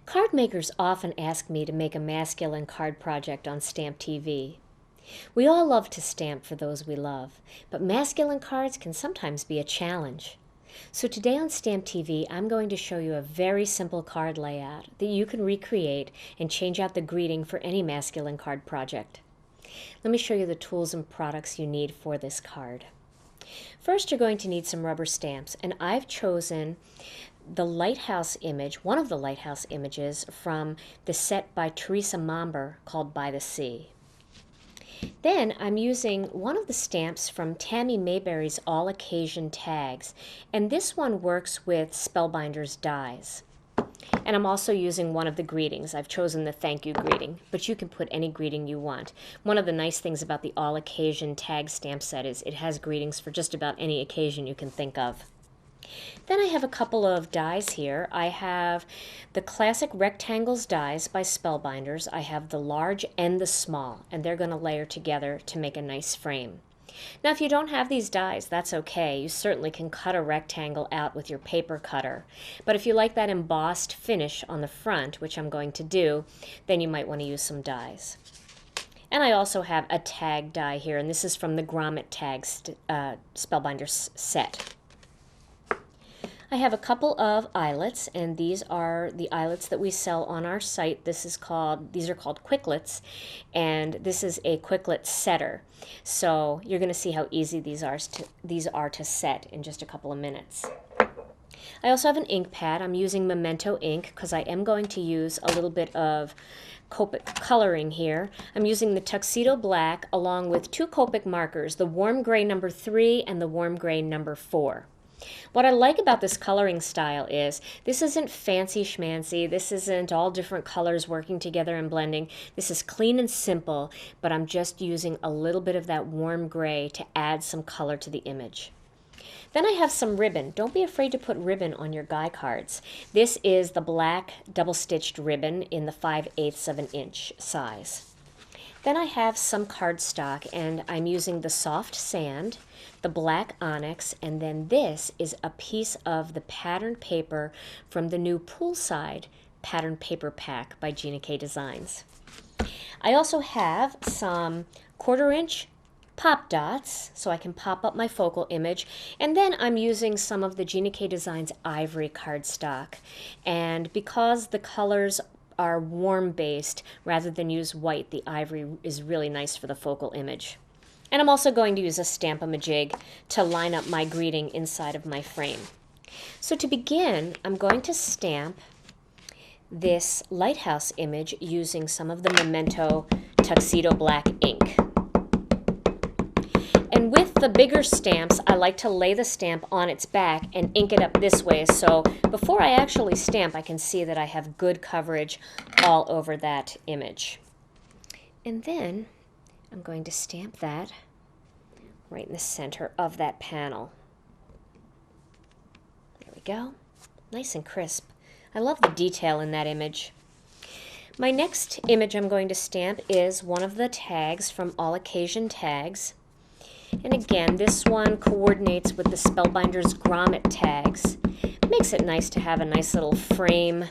Card makers often ask me to make a masculine card project on Stamp TV. We all love to stamp for those we love, but masculine cards can sometimes be a challenge. So today on Stamp TV, I'm going to show you a very simple card layout that you can recreate and change out the greeting for any masculine card project. Let me show you the tools and products you need for this card. First, you're going to need some rubber stamps, and I've chosen the lighthouse image, one of the lighthouse images from the set by Teresa Momber called By the Sea. Then I'm using one of the stamps from Tammy Mayberry's All Occasion Tags, and this one works with Spellbinder's dies. And I'm also using one of the greetings. I've chosen the thank you greeting, but you can put any greeting you want. One of the nice things about the All Occasion Tag stamp set is it has greetings for just about any occasion you can think of. Then I have a couple of dies here. I have the classic rectangles dies by Spellbinders. I have the large and the small, and they're going to layer together to make a nice frame. Now, if you don't have these dies, that's okay. You certainly can cut a rectangle out with your paper cutter. But if you like that embossed finish on the front, which I'm going to do, then you might want to use some dies. And I also have a tag die here, and this is from the Grommet Tags Spellbinders set. I have a couple of eyelets, and these are the eyelets that we sell on our site. These are called quicklets, and this is a quicklet setter. So you're going to see how easy these are to set in just a couple of minutes. I also have an ink pad. I'm using Memento ink because I am going to use a little bit of Copic coloring here. I'm using the Tuxedo Black along with two Copic markers, the Warm Gray number 3 and the Warm Gray number 4. What I like about this coloring style is this isn't fancy schmancy, this isn't all different colors working together and blending. This is clean and simple, but I'm just using a little bit of that warm gray to add some color to the image. Then I have some ribbon. Don't be afraid to put ribbon on your guy cards. This is the black double-stitched ribbon in the 5/8 of an inch size. Then I have some cardstock, and I'm using the soft sand, the black onyx, and then this is a piece of the patterned paper from the new Poolside Patterned Paper Pack by Gina K Designs. I also have some 1/4 inch pop dots, so I can pop up my focal image, and then I'm using some of the Gina K Designs ivory cardstock, and because the colors are warm based rather than use white, the ivory is really nice for the focal image. And I'm also going to use a Stamp-A-Majig to line up my greeting inside of my frame. So to begin, I'm going to stamp this lighthouse image using some of the Memento Tuxedo Black ink. And with the bigger stamps, I like to lay the stamp on its back and ink it up this way, so before I actually stamp, I can see that I have good coverage all over that image. And then I'm going to stamp that right in the center of that panel. There we go. Nice and crisp. I love the detail in that image. My next image I'm going to stamp is one of the tags from All Occasion Tags. And again, this one coordinates with the Spellbinder's Grommet tags. It makes it nice to have a nice little frame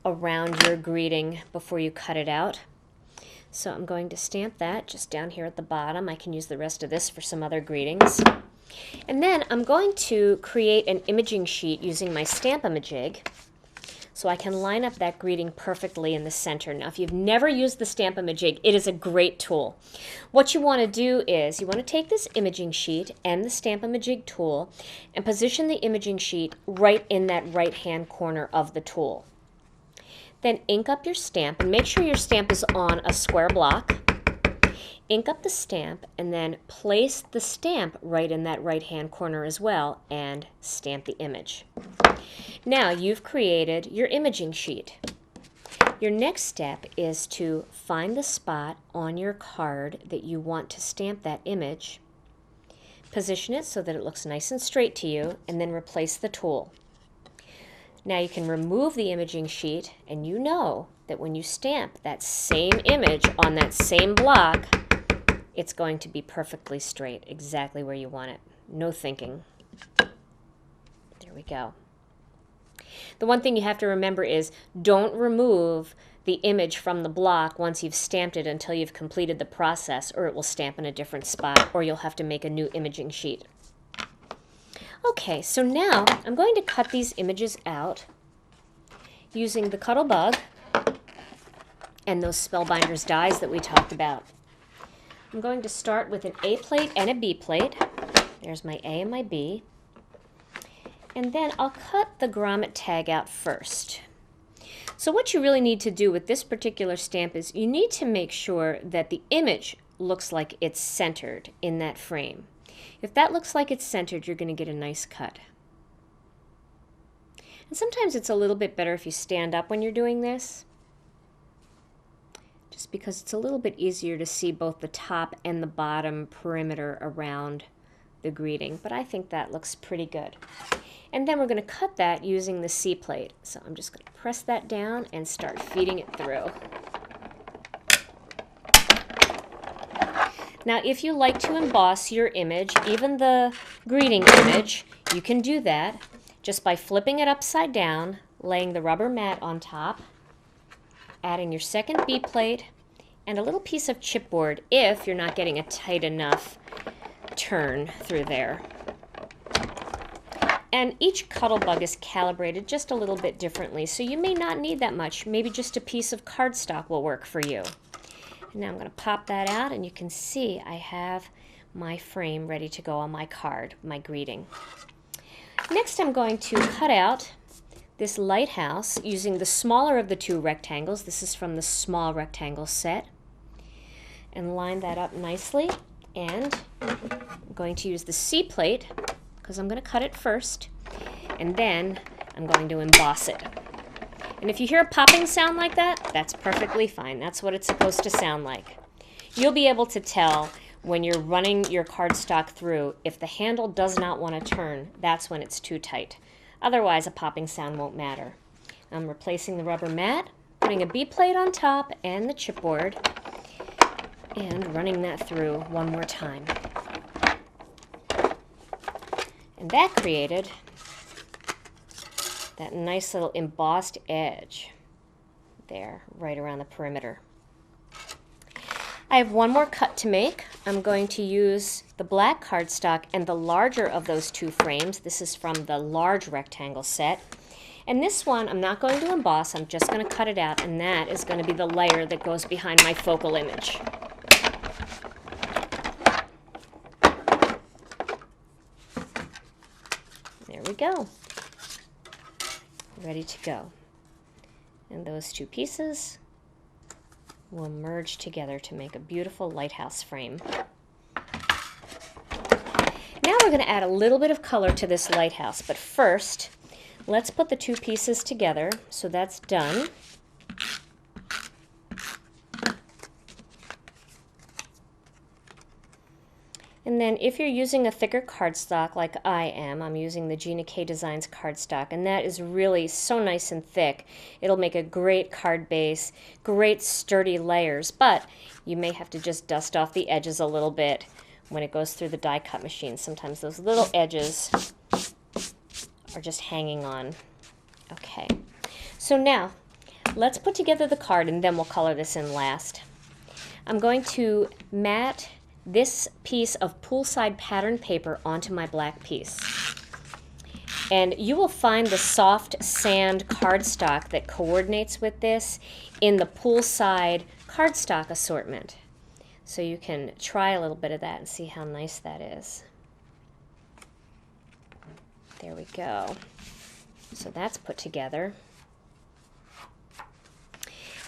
around your greeting before you cut it out. So I'm going to stamp that just down here at the bottom. I can use the rest of this for some other greetings. And then I'm going to create an imaging sheet using my Stamp-A-Majig, so I can line up that greeting perfectly in the center. Now, if you've never used the Stamp-A-Majig, it is a great tool. What you want to do is you want to take this imaging sheet and the Stamp-A-Majig tool and position the imaging sheet right in that right-hand corner of the tool. Then ink up your stamp, and make sure your stamp is on a square block. Ink up the stamp, and then place the stamp right in that right-hand corner as well, and stamp the image. Now you've created your imaging sheet. Your next step is to find the spot on your card that you want to stamp that image, position it so that it looks nice and straight to you, and then replace the tool. Now you can remove the imaging sheet, and you know that when you stamp that same image on that same block, it's going to be perfectly straight, exactly where you want it. No thinking. There we go. The one thing you have to remember is don't remove the image from the block once you've stamped it until you've completed the process, or it will stamp in a different spot, or you'll have to make a new imaging sheet. Okay, so now I'm going to cut these images out using the Cuddle Bug and those Spellbinders dies that we talked about. I'm going to start with an A plate and a B plate. There's my A and my B. And then I'll cut the grommet tag out first. So what you really need to do with this particular stamp is you need to make sure that the image looks like it's centered in that frame. If that looks like it's centered, you're going to get a nice cut. And sometimes it's a little bit better if you stand up when you're doing this, just because it's a little bit easier to see both the top and the bottom perimeter around the greeting. But I think that looks pretty good. And then we're going to cut that using the C plate. So I'm just going to press that down and start feeding it through. Now, if you like to emboss your image, even the greeting image, you can do that just by flipping it upside down, laying the rubber mat on top, adding your second B plate, and a little piece of chipboard if you're not getting a tight enough turn through there. And each Cuddle Bug is calibrated just a little bit differently, so you may not need that much. Maybe just a piece of cardstock will work for you. And now I'm going to pop that out, and you can see I have my frame ready to go on my card, my greeting. Next, I'm going to cut out this lighthouse using the smaller of the two rectangles. This is from the small rectangle set. And line that up nicely. And I'm going to use the C plate because I'm going to cut it first. And then I'm going to emboss it. And if you hear a popping sound like that, that's perfectly fine. That's what it's supposed to sound like. You'll be able to tell when you're running your cardstock through, if the handle does not want to turn, that's when it's too tight. Otherwise, a popping sound won't matter. I'm replacing the rubber mat, putting a B plate on top and the chipboard, and running that through one more time. And that created that nice little embossed edge there, right around the perimeter. I have one more cut to make. I'm going to use the black cardstock and the larger of those two frames. This is from the large rectangle set. And this one I'm not going to emboss, I'm just going to cut it out, and that is going to be the layer that goes behind my focal image. There we go. Ready to go. And those two pieces will merge together to make a beautiful lighthouse frame. Now we're going to add a little bit of color to this lighthouse, but first let's put the two pieces together. So that's done. And then if you're using a thicker cardstock like I am, I'm using the Gina K Designs cardstock, and that is really so nice and thick. It'll make a great card base, great sturdy layers, but you may have to just dust off the edges a little bit when it goes through the die cut machine. Sometimes those little edges are just hanging on. Okay, so now let's put together the card and then we'll color this in last. I'm going to mat this piece of poolside pattern paper onto my black piece. And you will find the soft sand cardstock that coordinates with this in the poolside cardstock assortment. So you can try a little bit of that and see how nice that is. There we go. So that's put together.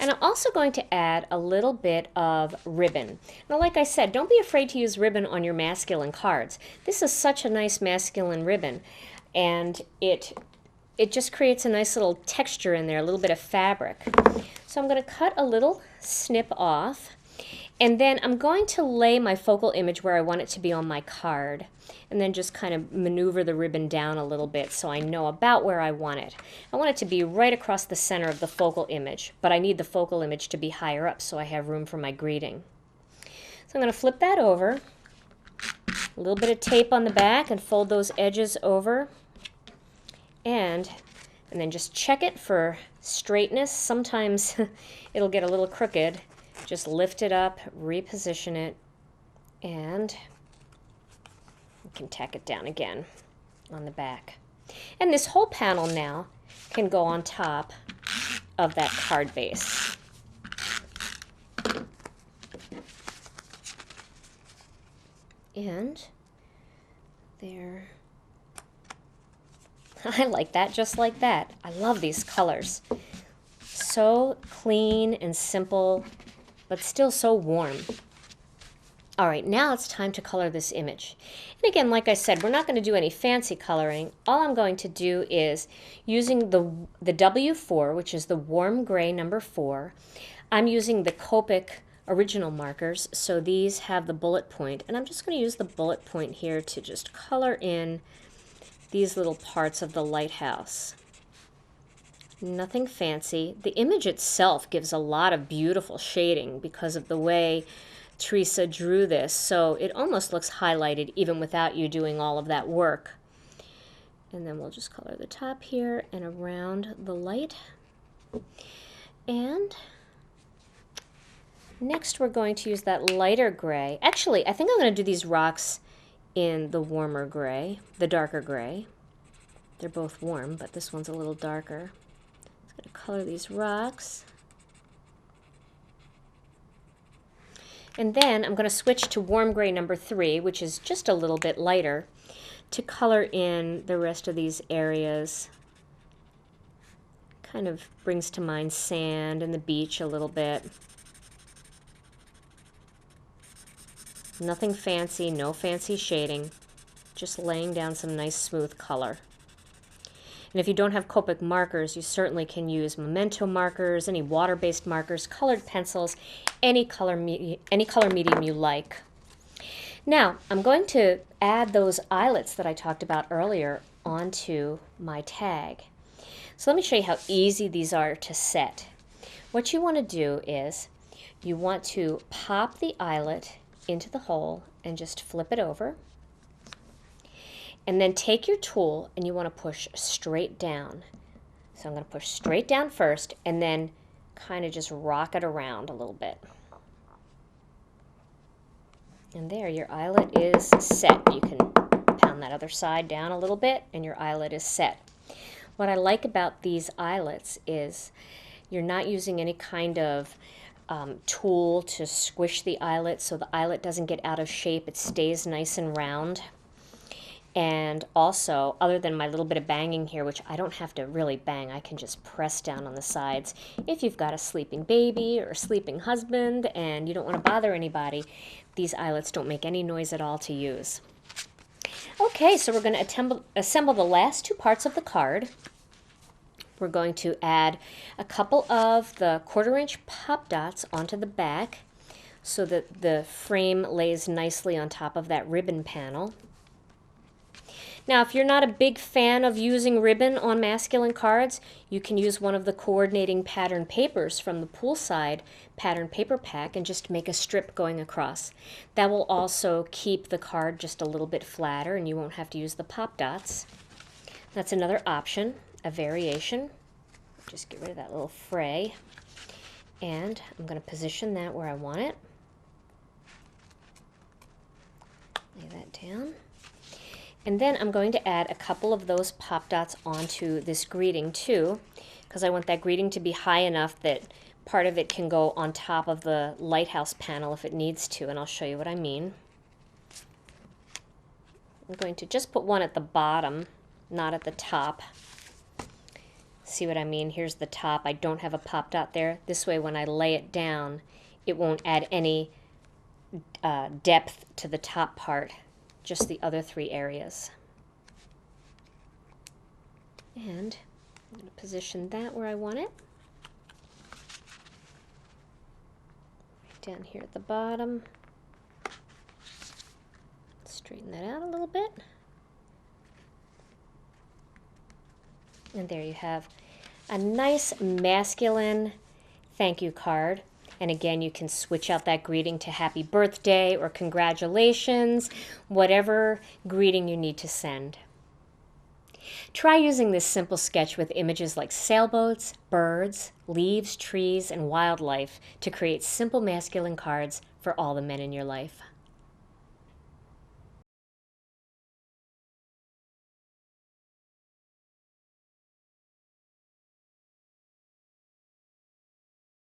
And I'm also going to add a little bit of ribbon. Now, like I said, don't be afraid to use ribbon on your masculine cards. This is such a nice masculine ribbon, and it just creates a nice little texture in there, a little bit of fabric. So I'm going to cut a little snip off, and then I'm going to lay my focal image where I want it to be on my card, and then just kind of maneuver the ribbon down a little bit so I know about where I want it. I want it to be right across the center of the focal image, but I need the focal image to be higher up so I have room for my greeting. So I'm going to flip that over, a little bit of tape on the back, and fold those edges over, and And then just check it for straightness. Sometimes it'll get a little crooked. Just lift it up, reposition it, and you can tack it down again on the back. And this whole panel now can go on top of that card base. And there. I like that, just like that. I love these colors. So clean and simple, but still so warm. All right, now it's time to color this image. And again, like I said, we're not going to do any fancy coloring. All I'm going to do is, using the W4, which is the warm gray number 4, I'm using the Copic original markers, so these have the bullet point. And I'm just going to use the bullet point here to just color in these little parts of the lighthouse. Nothing fancy. The image itself gives a lot of beautiful shading because of the way Teresa drew this, so it almost looks highlighted even without you doing all of that work. And then we'll just color the top here and around the light. And next we're going to use that lighter gray. Actually, I think I'm going to do these rocks in the warmer gray, the darker gray. They're both warm, but this one's a little darker. I'm going to color these rocks. And then I'm going to switch to warm gray number 3, which is just a little bit lighter, to color in the rest of these areas. Kind of brings to mind sand and the beach a little bit. Nothing fancy, no fancy shading, just laying down some nice smooth color. And if you don't have Copic markers, you certainly can use memento markers, any water-based markers, colored pencils, any color medium you like. Now, I'm going to add those eyelets that I talked about earlier onto my tag. So let me show you how easy these are to set. What you want to do is you want to pop the eyelet into the hole and just flip it over. And then take your tool and you want to push straight down. So I'm going to push straight down first and then kind of just rock it around a little bit. And there, your eyelet is set. You can pound that other side down a little bit and your eyelet is set. What I like about these eyelets is you're not using any kind of tool to squish the eyelet so the eyelet doesn't get out of shape. It stays nice and round. And also, other than my little bit of banging here, which I don't have to really bang, I can just press down on the sides. If you've got a sleeping baby or a sleeping husband and you don't want to bother anybody, these eyelets don't make any noise at all to use. Okay, so we're going to assemble the last 2 parts of the card. We're going to add a couple of the 1/4 inch pop dots onto the back so that the frame lays nicely on top of that ribbon panel. Now, if you're not a big fan of using ribbon on masculine cards, you can use one of the coordinating pattern papers from the Poolside pattern paper pack and just make a strip going across. That will also keep the card just a little bit flatter and you won't have to use the pop dots. That's another option, a variation. Just get rid of that little fray. And I'm going to position that where I want it. Lay that down. And then I'm going to add a couple of those pop dots onto this greeting too, because I want that greeting to be high enough that part of it can go on top of the lighthouse panel if it needs to, and I'll show you what I mean. I'm going to just put one at the bottom, not at the top. See what I mean? Here's the top. I don't have a pop dot there. This way when I lay it down, it won't add any depth to the top part. Just the other 3 areas. And I'm going to position that where I want it. Right down here at the bottom. Straighten that out a little bit. And there you have a nice masculine thank you card. And again, you can switch out that greeting to happy birthday or congratulations, whatever greeting you need to send. Try using this simple sketch with images like sailboats, birds, leaves, trees, and wildlife to create simple masculine cards for all the men in your life.